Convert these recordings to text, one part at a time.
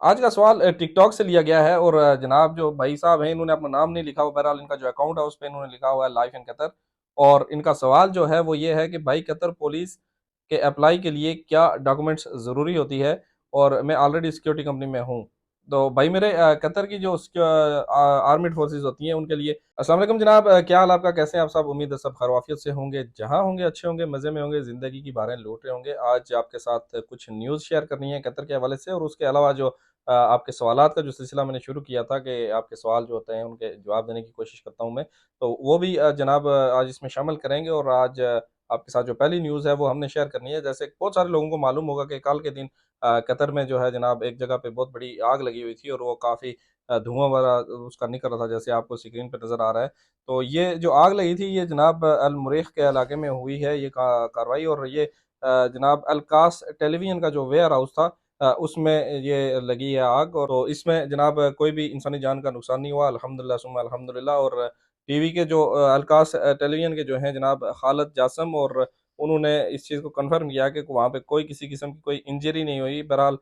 आज का सवाल टिक टॉक से लिया गया है और जनाब जो भाई साहब हैं इन्होंने अपना नाम नहीं लिखा हुआ, बहरहाल इनका जो अकाउंट है उस पे इन्होंने लिखा हुआ है लाइफ इन कतर। और इनका सवाल जो है वो ये है कि भाई कतर पुलिस के अप्लाई के लिए क्या डॉक्यूमेंट्स ज़रूरी होती है? और मैं ऑलरेडी सिक्योरिटी कंपनी में हूँ। तो भाई मेरे कतर की जो आर्मिड फोर्सेस होती हैं उनके लिए अस्सलाम वालेकुम जनाब, क्या हाल आपका, कैसे हैं आप सब? उम्मीद है सब खैर से होंगे, जहाँ होंगे अच्छे होंगे, मज़े में होंगे, ज़िंदगी की बारें लूट रहे होंगे। आज आपके साथ कुछ न्यूज़ शेयर करनी है कतर के हवाले से, और उसके अलावा जो आपके सवालात का जो सिलसिला मैंने शुरू किया था कि आपके सवाल जो होते हैं उनके जवाब देने की कोशिश करता हूँ मैं, तो वो भी जनाब आज इसमें शामिल करेंगे। और आज आपके साथ जो पहली न्यूज़ है वो हमने शेयर करनी है। जैसे बहुत सारे लोगों को मालूम होगा कि कल के दिन कतर में जो है जनाब एक जगह पे बहुत बड़ी आग लगी हुई थी और वो काफ़ी धुआं वगैरह उसका निकल रहा था, जैसे आपको स्क्रीन पे नज़र आ रहा है। तो ये जो आग लगी थी ये जनाब अल मुरीख के इलाके में हुई है ये कार्रवाई। और ये जनाब अलकास टेलीविज़न का जो वेयर हाउस था उसमें ये लगी है आग। और तो इसमें जनाब कोई भी इंसानी जान का नुकसान नहीं हुआ, अल्हम्दुलिल्लाह सुम्मा अल्हम्दुलिल्लाह। और टीवी के जो अलकास टेलीविज़न के जो हैं जनाब खालिद जासम, और उन्होंने इस चीज़ को कन्फर्म किया कि वहाँ पे कोई किसी किस्म की कोई इंजरी नहीं हुई। बहरहाल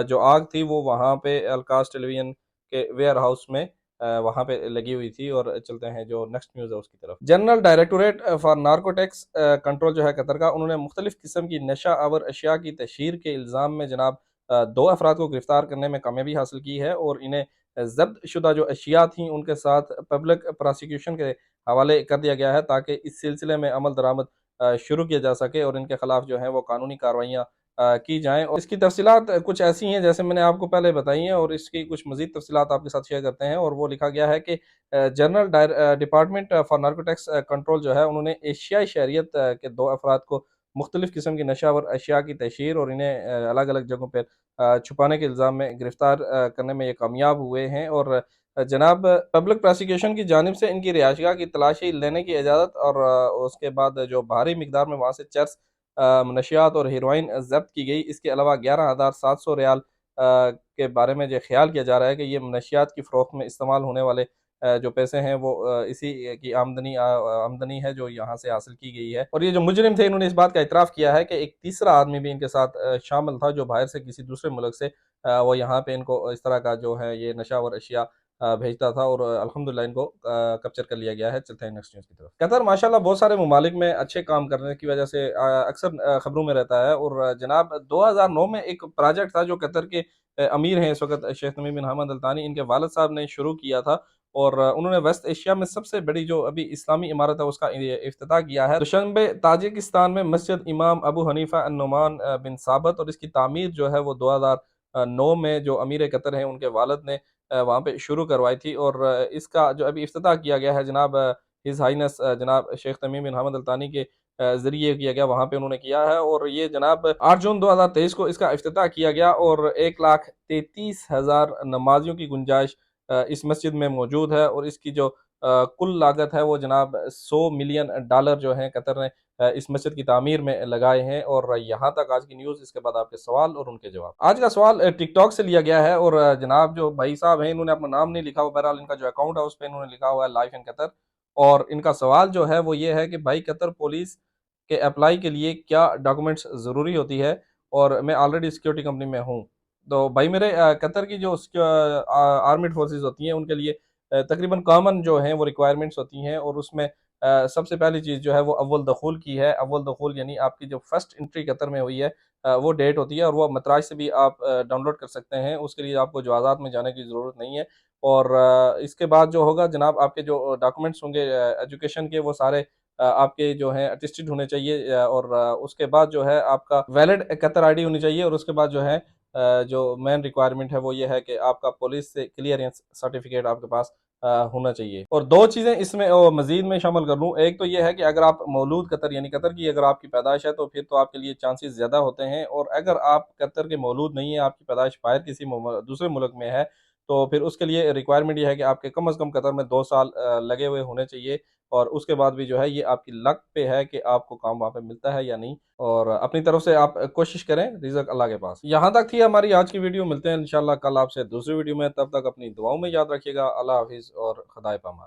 जो आग थी वो वहाँ पे अलकास टेलीविज़न के वेयर हाउस में वहाँ पे लगी हुई थी। और चलते हैं जो नेक्स्ट न्यूज़ है उसकी तरफ। General directorate for narcotics control जो है कतर का, उन्होंने मुख्तलिफ किस्म की नशा आवर अशिया की तशहीर के इल्ज़ाम में जनाब दो अफराद को गिरफ्तार करने में कामयाबी हासिल की है। और इन्हें जब्त शुदा जो अशिया थी उनके साथ पब्लिक प्रोसिक्यूशन के हवाले कर दिया गया है, ताकि इस सिलसिले में अमल दरामद शुरू किया जा सके और इनके खिलाफ जो है वो कानूनी कार्रवाइयाँ की जाएँ। और इसकी तफसीलात कुछ ऐसी हैं जैसे मैंने आपको पहले बताई हैं, और इसकी कुछ मज़ीद तफसीलात आपके साथ शेयर करते हैं। और वो लिखा गया है कि general department for narcotics control जो है उन्होंने एशियाई शहरियत के दो अफराद को मुख्तलिफ किस्म की नशावर अशिया की तशहीर और इन्हें अलग अलग जगहों पर छुपाने के इल्ज़ाम में गिरफ्तार करने में ये कामयाब हुए हैं। और जनाब पब्लिक प्रोसिक्यूशन की जानिब से इनकी रिहाइशगाह की तलाशी लेने की इजाज़त और उसके बाद जो भारी मिकदार में वहाँ से चर्स मनशियात और हेरोइन ज़ब्त की गई। इसके अलावा 11,700 रियाल के बारे में ये ख्याल किया जा रहा है कि ये मनशियात की फ़रोख्त में इस्तेमाल होने वाले जो पैसे हैं वो इसी की आमदनी है जो यहाँ से हासिल की गई है। और ये जो मुजरिम थे इन्होंने इस बात का इतराफ़ किया है कि एक तीसरा आदमी भी इनके साथ शामिल था जो बाहर से किसी दूसरे मुल्क से वो यहाँ पे इनको इस तरह का जो है ये नशा और अशिया भेजता था। और अल्हम्दुलिल्लाह इनको कैप्चर कर लिया गया है। चलते हैं नेक्स्ट न्यूज़ की तरफ। कतर माशाल्लाह बहुत सारे ममालिक में अच्छे काम करने की वजह से अक्सर खबरों में रहता है। और जनाब 2009 में एक प्रोजेक्ट था जो कतर के अमीर हैं इस वक्त शेख तमीम बिन हमद अल तानी, इनके वालिद साहब ने शुरू किया था। और उन्होंने वेस्ट एशिया में सबसे बड़ी जो अभी इस्लामी इमारत है उसका इफ्तिताह किया है दुशंबे ताजिकिस्तान में मस्जिद इमाम अबू हनीफा अन नुमान बिन साबत। और इसकी तामीर जो है वो 2009 में जो अमीर कतर हैं उनके वालिद ने वहाँ पे शुरू करवाई थी। और इसका जो अभी इफ्तिताह किया गया है जनाब हिज हाइनेस जनाब शेख तमीम बिन हमद अल तानी के ज़रिए किया गया, वहाँ पे उन्होंने किया है। और ये जनाब 8 जून 2023 को इसका इफ्तिताह किया गया। और 1,33,000 नमाजियों की गुंजाइश इस मस्जिद में मौजूद है। और इसकी जो कुल लागत है वो जनाब $100 मिलियन जो है कतर ने इस मस्जिद की तामीर में लगाए हैं। और यहाँ तक आज की न्यूज़, इसके बाद आपके सवाल और उनके जवाब। आज का सवाल टिकटॉक से लिया गया है और जनाब जो भाई साहब हैं इन्होंने अपना नाम नहीं लिखा हुआ, बहरहाल इनका जो अकाउंट है उस पर इन्होंने लिखा हुआ है लाइफ इन कतर। और इनका सवाल जो है वो ये है कि भाई कतर पुलिस के अप्लाई के लिए क्या डॉक्यूमेंट्स ज़रूरी होती है? और मैं ऑलरेडी सिक्योरिटी कंपनी में हूँ। तो भाई मेरे कतर की जो आर्मिड फोर्सेस होती हैं उनके लिए तकरीबन कॉमन जो हैं वो रिक्वायरमेंट्स होती हैं। और उसमें सबसे पहली चीज़ जो है वो अव्वल दखूल की है। अव्वल दखूल यानी आपकी जो फर्स्ट एंट्री कतर में हुई है वो डेट होती है, और वो मतराज से भी आप डाउनलोड कर सकते हैं। उसके लिए आपको जवाज़ात में जाने की ज़रूरत नहीं है। और इसके बाद जो होगा जनाब आपके जो डॉक्यूमेंट्स होंगे एजुकेशन के वो सारे आपके जो हैं अटेस्टेड होने चाहिए। और उसके बाद जो है आपका वैलिड कतर आईडी होनी चाहिए। और उसके बाद जो है जो मेन रिक्वायरमेंट है वो ये है कि आपका पुलिस से क्लियरेंस सर्टिफिकेट आपके पास होना चाहिए। और दो चीज़ें इसमें मज़ीद में शामिल कर लूँ, एक तो ये है कि अगर आप मौलूद कतर यानी कतर की अगर आपकी पैदाइश है तो फिर तो आपके लिए चांसेस ज़्यादा होते हैं। और अगर आप कतर के मौलूद नहीं है, आपकी पैदाइश बाहर किसी दूसरे मुल्क में है, तो फिर उसके लिए रिक्वायरमेंट ये है कि आपके कम अज़ कम कतर में 2 साल लगे हुए होने चाहिए। और उसके बाद भी जो है ये आपकी लक पे है कि आपको काम वहाँ पे मिलता है या नहीं। और अपनी तरफ से आप कोशिश करें, रिज़्क अल्लाह के पास। यहाँ तक थी हमारी आज की वीडियो, मिलते हैं इंशाल्लाह कल आपसे दूसरी वीडियो में। तब तक अपनी दुआओं में याद रखिएगा। अल्लाह हाफ़िज़ और खुदाए पामान।